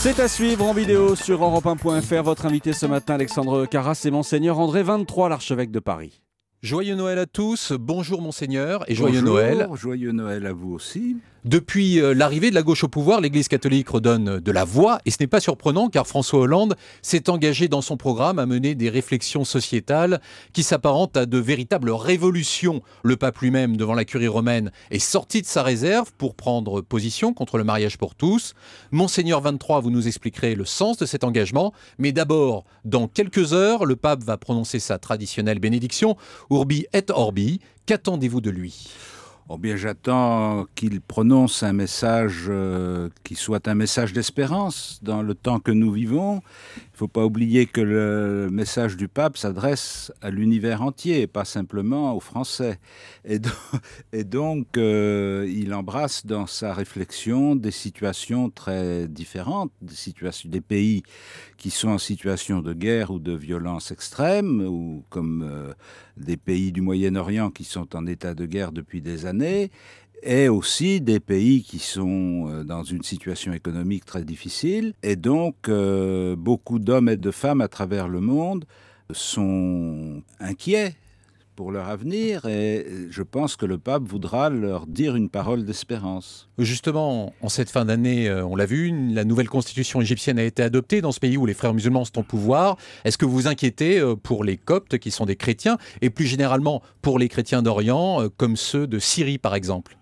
C'est à suivre en vidéo sur Europe1.fr. Votre invité ce matin, Alexandre Carras, et Monseigneur André 23, l'archevêque de Paris. Joyeux Noël à tous, bonjour Monseigneur et joyeux Noël. Joyeux Noël à vous aussi. Depuis l'arrivée de la gauche au pouvoir, l'Église catholique redonne de la voix et ce n'est pas surprenant car François Hollande s'est engagé dans son programme à mener des réflexions sociétales qui s'apparentent à de véritables révolutions. Le pape lui-même, devant la curie romaine, est sorti de sa réserve pour prendre position contre le mariage pour tous. Monseigneur 23, vous nous expliquerez le sens de cet engagement, mais d'abord, dans quelques heures, le pape va prononcer sa traditionnelle bénédiction, Urbi et Orbi. Qu'attendez-vous de lui ? Oh bien, j'attends qu'il prononce un message qui soit un message d'espérance dans le temps que nous vivons. Il ne faut pas oublier que le message du pape s'adresse à l'univers entier, pas simplement aux Français. Et donc il embrasse dans sa réflexion des situations très différentes, des pays qui sont en situation de guerre ou de violence extrême, ou comme des pays du Moyen-Orient qui sont en état de guerre depuis des années, et aussi des pays qui sont dans une situation économique très difficile. Et donc, beaucoup d'hommes et de femmes à travers le monde sont inquiets pour leur avenir, et je pense que le pape voudra leur dire une parole d'espérance. Justement, en cette fin d'année, on l'a vu, la nouvelle constitution égyptienne a été adoptée dans ce pays où les frères musulmans sont au pouvoir. Est-ce que vous vous inquiétez pour les Coptes, qui sont des chrétiens, et plus généralement pour les chrétiens d'Orient, comme ceux de Syrie par exemple ?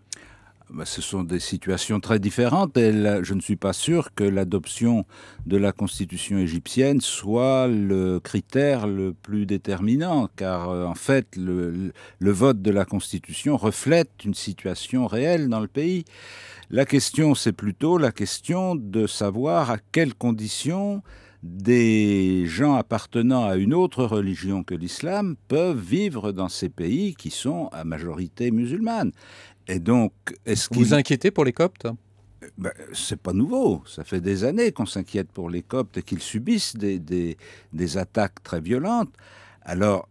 Ce sont des situations très différentes et je ne suis pas sûr que l'adoption de la constitution égyptienne soit le critère le plus déterminant, car en fait le vote de la constitution reflète une situation réelle dans le pays. La question, c'est plutôt la question de savoir à quelles conditions des gens appartenant à une autre religion que l'islam peuvent vivre dans ces pays qui sont à majorité musulmane. Et donc, Vous vous inquiétez pour les Coptes ? C'est pas nouveau. Ça fait des années qu'on s'inquiète pour les Coptes et qu'ils subissent des attaques très violentes. Alors,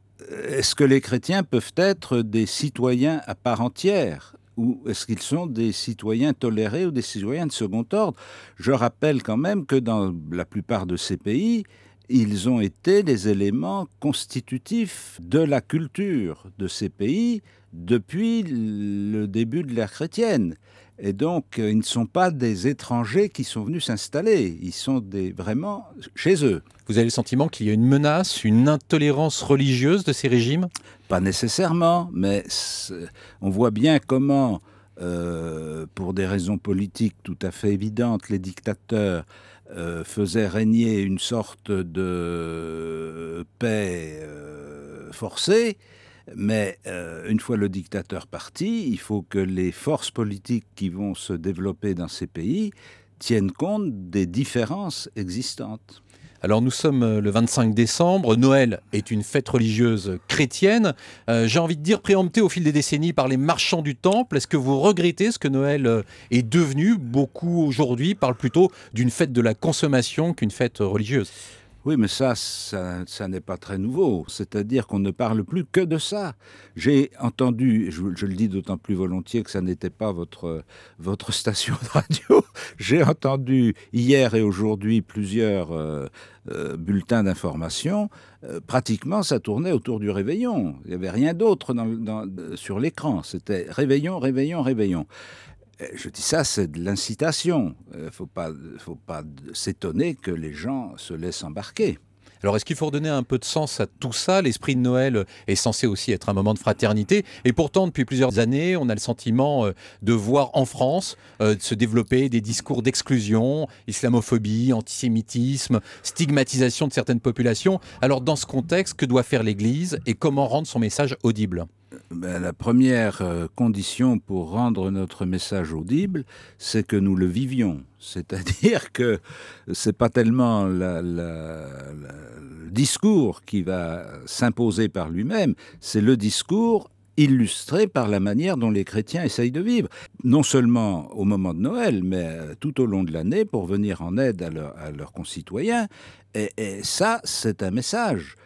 est-ce que les chrétiens peuvent être des citoyens à part entière ? Ou est-ce qu'ils sont des citoyens tolérés ou des citoyens de second ordre ? Je rappelle quand même que dans la plupart de ces pays, ils ont été des éléments constitutifs de la culture de ces pays depuis le début de l'ère chrétienne. Et donc, ils ne sont pas des étrangers qui sont venus s'installer. Ils sont vraiment chez eux. Vous avez le sentiment qu'il y a une menace, une intolérance religieuse de ces régimes ? Pas nécessairement, mais on voit bien comment, pour des raisons politiques tout à fait évidentes, les dictateurs faisaient régner une sorte de paix forcée. Mais une fois le dictateur parti, il faut que les forces politiques qui vont se développer dans ces pays tiennent compte des différences existantes. Alors nous sommes le 25 décembre, Noël est une fête religieuse chrétienne. J'ai envie de dire préemptée au fil des décennies par les marchands du temple. Est-ce que vous regrettez ce que Noël est devenu ? Beaucoup aujourd'hui parlent plutôt d'une fête de la consommation qu'une fête religieuse. Oui, mais ça n'est pas très nouveau. C'est-à-dire qu'on ne parle plus que de ça. J'ai entendu, je le dis d'autant plus volontiers que ça n'était pas votre station de radio, j'ai entendu hier et aujourd'hui plusieurs bulletins d'information. Pratiquement, ça tournait autour du réveillon. Il n'y avait rien d'autre sur l'écran. C'était réveillon, réveillon, réveillon. Je dis ça, c'est de l'incitation. Il ne faut pas s'étonner que les gens se laissent embarquer. Alors est-ce qu'il faut redonner un peu de sens à tout ça ? L'esprit de Noël est censé aussi être un moment de fraternité. Et pourtant, depuis plusieurs années, on a le sentiment de voir en France se développer des discours d'exclusion, islamophobie, antisémitisme, stigmatisation de certaines populations. Alors dans ce contexte, que doit faire l'Église et comment rendre son message audible ? La première condition pour rendre notre message audible, c'est que nous le vivions. C'est-à-dire que c'est pas tellement le discours qui va s'imposer par lui-même, c'est le discours illustré par la manière dont les chrétiens essayent de vivre. Non seulement au moment de Noël, mais tout au long de l'année pour venir en aide à leurs concitoyens. Et ça, c'est un message.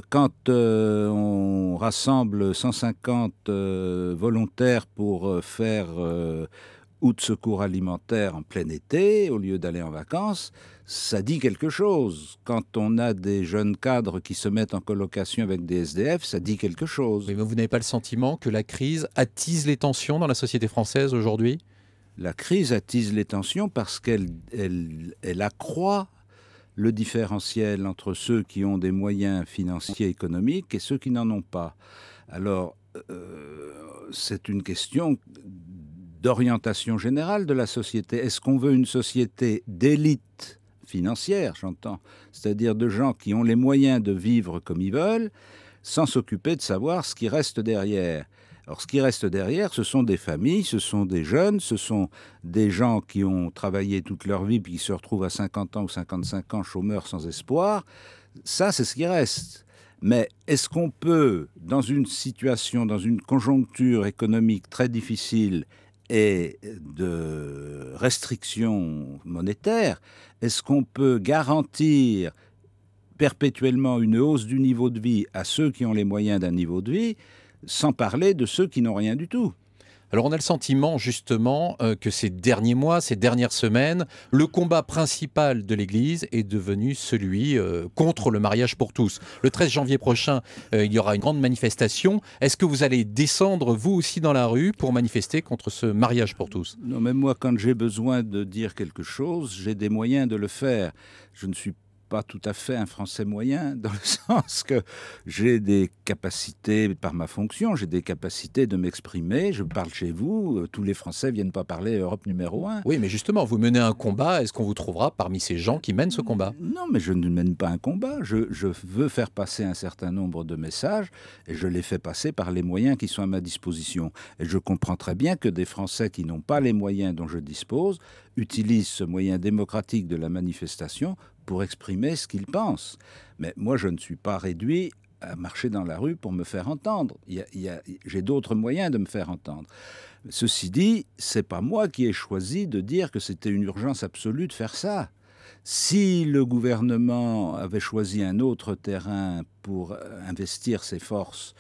Quand on rassemble 150 volontaires pour faire ou de secours alimentaire en plein été, au lieu d'aller en vacances, ça dit quelque chose. Quand on a des jeunes cadres qui se mettent en colocation avec des SDF, ça dit quelque chose. Oui, mais vous n'avez pas le sentiment que la crise attise les tensions dans la société française aujourd'hui ? La crise attise les tensions parce qu'elle accroît le différentiel entre ceux qui ont des moyens financiers économiques et ceux qui n'en ont pas. Alors, c'est une question d'orientation générale de la société. Est-ce qu'on veut une société d'élite financière, j'entends, c'est-à-dire de gens qui ont les moyens de vivre comme ils veulent, sans s'occuper de savoir ce qui reste derrière ? Alors, ce qui reste derrière, ce sont des familles, ce sont des jeunes, ce sont des gens qui ont travaillé toute leur vie puis qui se retrouvent à 50 ans ou 55 ans chômeurs sans espoir. Ça, c'est ce qui reste. Mais est-ce qu'on peut, dans une situation, dans une conjoncture économique très difficile et de restrictions monétaires, est-ce qu'on peut garantir perpétuellement une hausse du niveau de vie à ceux qui ont les moyens d'un niveau de vie, sans parler de ceux qui n'ont rien du tout? Alors on a le sentiment justement que ces derniers mois, ces dernières semaines, le combat principal de l'Église est devenu celui contre le mariage pour tous. Le 13 janvier prochain, il y aura une grande manifestation. Est-ce que vous allez descendre vous aussi dans la rue pour manifester contre ce mariage pour tous? Non, mais moi, quand j'ai besoin de dire quelque chose, j'ai des moyens de le faire. Je ne suis pas tout à fait un Français moyen, dans le sens que j'ai des capacités, par ma fonction, j'ai des capacités de m'exprimer. Je parle chez vous, tous les Français viennent pas parler Europe numéro 1. Oui, mais justement, vous menez un combat, est-ce qu'on vous trouvera parmi ces gens qui mènent ce combat? Non, mais je ne mène pas un combat. Je veux faire passer un certain nombre de messages, et je les fais passer par les moyens qui sont à ma disposition. Et je comprends très bien que des Français qui n'ont pas les moyens dont je dispose utilisent ce moyen démocratique de la manifestation pour exprimer ce qu'ils pensent. Mais moi, je ne suis pas réduit à marcher dans la rue pour me faire entendre. J'ai d'autres moyens de me faire entendre. Ceci dit, c'est pas moi qui ai choisi de dire que c'était une urgence absolue de faire ça. Si le gouvernement avait choisi un autre terrain pour investir ses forces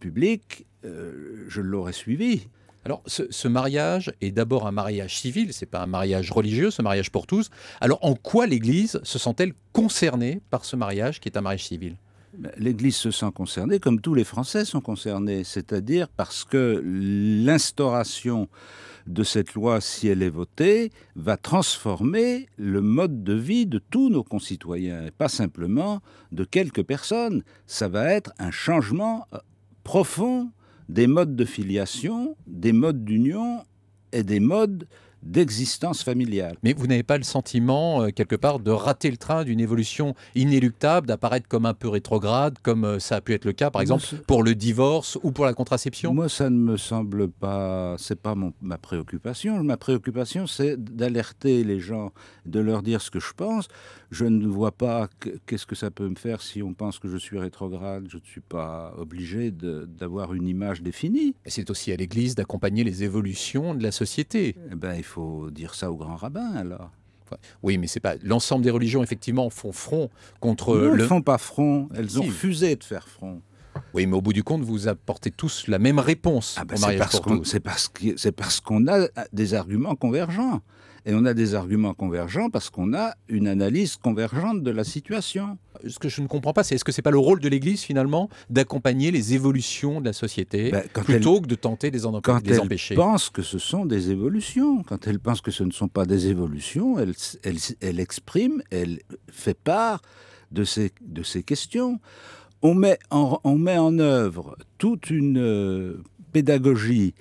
publiques, je l'aurais suivi. Alors, ce mariage est d'abord un mariage civil, c'est pas un mariage religieux, ce mariage pour tous. Alors, en quoi l'Église se sent-elle concernée par ce mariage qui est un mariage civil? L'Église se sent concernée, comme tous les Français sont concernés, c'est-à-dire parce que l'instauration de cette loi, si elle est votée, va transformer le mode de vie de tous nos concitoyens, et pas simplement de quelques personnes. Ça va être un changement profond des modes de filiation, des modes d'union et des modes d'existence familiale. Mais vous n'avez pas le sentiment, quelque part, de rater le train d'une évolution inéluctable, d'apparaître comme un peu rétrograde, comme ça a pu être le cas, par exemple, pour le divorce ou pour la contraception? Moi, ça ne me semble pas... C'est pas ma préoccupation. Ma préoccupation, c'est d'alerter les gens, de leur dire ce que je pense. Je ne vois pas qu'est-ce que ça peut me faire si on pense que je suis rétrograde. Je ne suis pas obligé d'avoir une image définie. Et c'est aussi à l'Église d'accompagner les évolutions de la société. Eh ben, il faut dire ça au grand rabbin, alors. Oui, mais c'est pas... L'ensemble des religions, effectivement, font front contre non, elles ne font pas front. Elles ont refusé de faire front. Oui, mais au bout du compte, vous apportez tous la même réponse au mariage pour tous. C'est parce qu'on a des arguments convergents. Et on a des arguments convergents parce qu'on a une analyse convergente de la situation. Ce que je ne comprends pas, c'est est-ce que ce n'est pas le rôle de l'Église, finalement, d'accompagner les évolutions de la société, plutôt que de tenter de les empêcher? Quand elle pense que ce sont des évolutions, quand elle pense que ce ne sont pas des évolutions, elle exprime, elle fait part de ces questions. On met en œuvre toute une pédagogie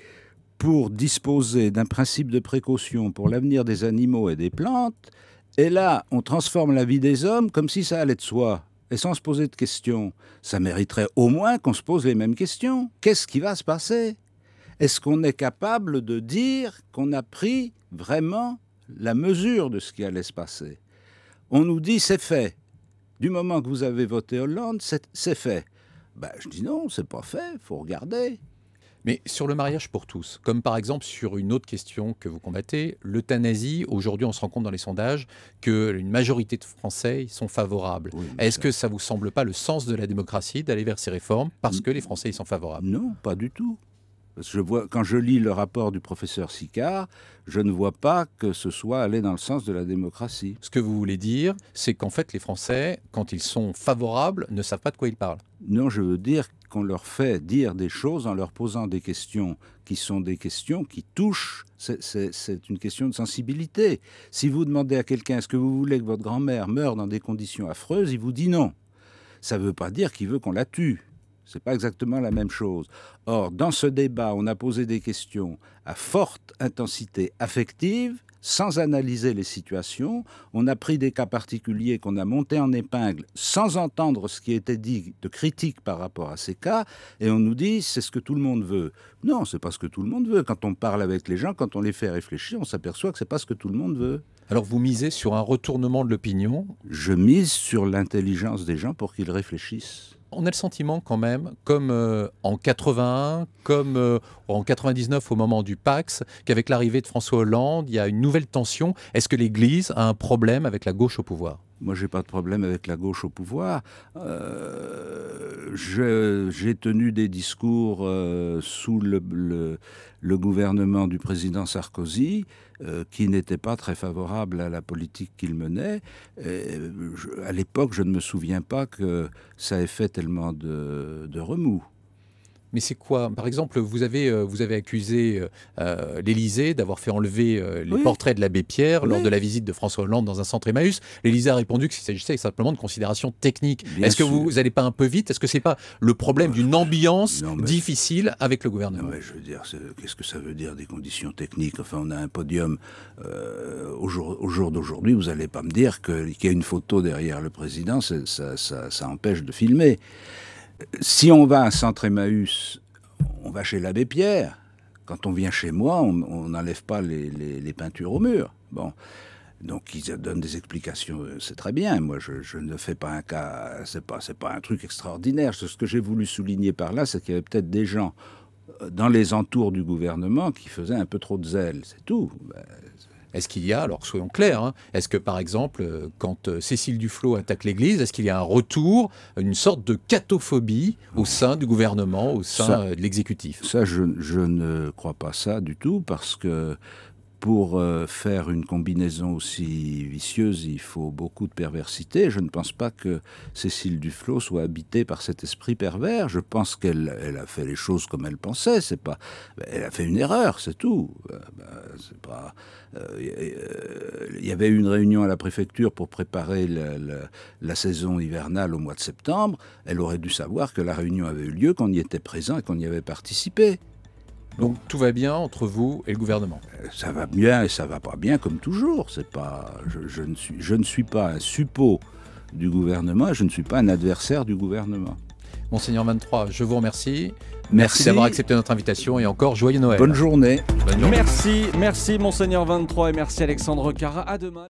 pour disposer d'un principe de précaution pour l'avenir des animaux et des plantes, et là, on transforme la vie des hommes comme si ça allait de soi, et sans se poser de questions. Ça mériterait au moins qu'on se pose les mêmes questions. Qu'est-ce qui va se passer? Est-ce qu'on est capable de dire qu'on a pris vraiment la mesure de ce qui allait se passer? On nous dit c'est fait. Du moment que vous avez voté Hollande, c'est fait. Ben, je dis non, c'est pas fait, il faut regarder. Mais sur le mariage pour tous, comme par exemple sur une autre question que vous combattez, l'euthanasie, aujourd'hui on se rend compte dans les sondages qu'une majorité de Français y sont favorables. Oui, est-ce que ça ne vous semble pas le sens de la démocratie d'aller vers ces réformes parce que les Français y sont favorables? Non, pas du tout. Parce que quand je lis le rapport du professeur Sicard, je ne vois pas que ce soit aller dans le sens de la démocratie. Ce que vous voulez dire, c'est qu'en fait, les Français, quand ils sont favorables, ne savent pas de quoi ils parlent. Non, je veux dire qu'on leur fait dire des choses en leur posant des questions qui sont des questions qui touchent. C'est une question de sensibilité. Si vous demandez à quelqu'un, est-ce que vous voulez que votre grand-mère meure dans des conditions affreuses, il vous dit non. Ça ne veut pas dire qu'il veut qu'on la tue. Ce n'est pas exactement la même chose. Or, dans ce débat, on a posé des questions à forte intensité affective, sans analyser les situations. On a pris des cas particuliers qu'on a montés en épingle sans entendre ce qui était dit de critique par rapport à ces cas, et on nous dit c'est ce que tout le monde veut. Non, c'est pas ce que tout le monde veut. Quand on parle avec les gens, quand on les fait réfléchir, on s'aperçoit que c'est pas ce que tout le monde veut. Alors vous misez sur un retournement de l'opinion. Je mise sur l'intelligence des gens pour qu'ils réfléchissent. On a le sentiment quand même, comme en 81, comme en 99 au moment du Pax, qu'avec l'arrivée de François Hollande, il y a une nouvelle tension. Est-ce que l'Église a un problème avec la gauche au pouvoir ? Moi, je n'ai pas de problème avec la gauche au pouvoir. J'ai tenu des discours sous le gouvernement du président Sarkozy qui n'étaient pas très favorables à la politique qu'il menait. À l'époque, je ne me souviens pas que ça ait fait tellement de remous. Mais c'est quoi ? Par exemple, vous avez accusé l'Élysée d'avoir fait enlever les portraits de l'abbé Pierre lors de la visite de François Hollande dans un centre Emmaüs. L'Élysée a répondu qu'il s'agissait simplement de considérations techniques. Est-ce que vous n'allez pas un peu vite ? Est-ce que ce n'est pas le problème d'une ambiance difficile avec le gouvernement ? Non, mais je veux dire, qu'est-ce que ça veut dire des conditions techniques ? Enfin, on a un podium. Au jour d'aujourd'hui, vous n'allez pas me dire qu'il y a une photo derrière le président, ça empêche de filmer. Si on va à un centre Emmaüs, on va chez l'abbé Pierre. Quand on vient chez moi, on n'enlève pas les peintures au mur. Bon. Donc ils donnent des explications, c'est très bien. Moi, je ne fais pas un cas, c'est pas un truc extraordinaire. Ce que j'ai voulu souligner par là, c'est qu'il y avait peut-être des gens dans les entours du gouvernement qui faisaient un peu trop de zèle, c'est tout. Est-ce qu'il y a, alors soyons clairs, est-ce que par exemple, quand Cécile Duflot attaque l'Église, est-ce qu'il y a un retour, une sorte de catophobie au sein du gouvernement, au sein de l'exécutif ? Ça, je ne crois pas ça du tout, parce que pour faire une combinaison aussi vicieuse, il faut beaucoup de perversité. Je ne pense pas que Cécile Duflot soit habitée par cet esprit pervers. Je pense qu'elle a fait les choses comme elle pensait. Elle a fait une erreur, c'est tout. Il y avait eu une réunion à la préfecture pour préparer la saison hivernale au mois de septembre. Elle aurait dû savoir que la réunion avait eu lieu, qu'on y était présent et qu'on y avait participé. Donc tout va bien entre vous et le gouvernement ? Ça va bien et ça va pas bien comme toujours. C'est pas, je ne suis pas un suppôt du gouvernement et je ne suis pas un adversaire du gouvernement. Monseigneur 23, je vous remercie. Merci d'avoir accepté notre invitation et encore joyeux Noël. Bonne journée. Merci Monseigneur 23 et merci Alexandre Cara. À demain.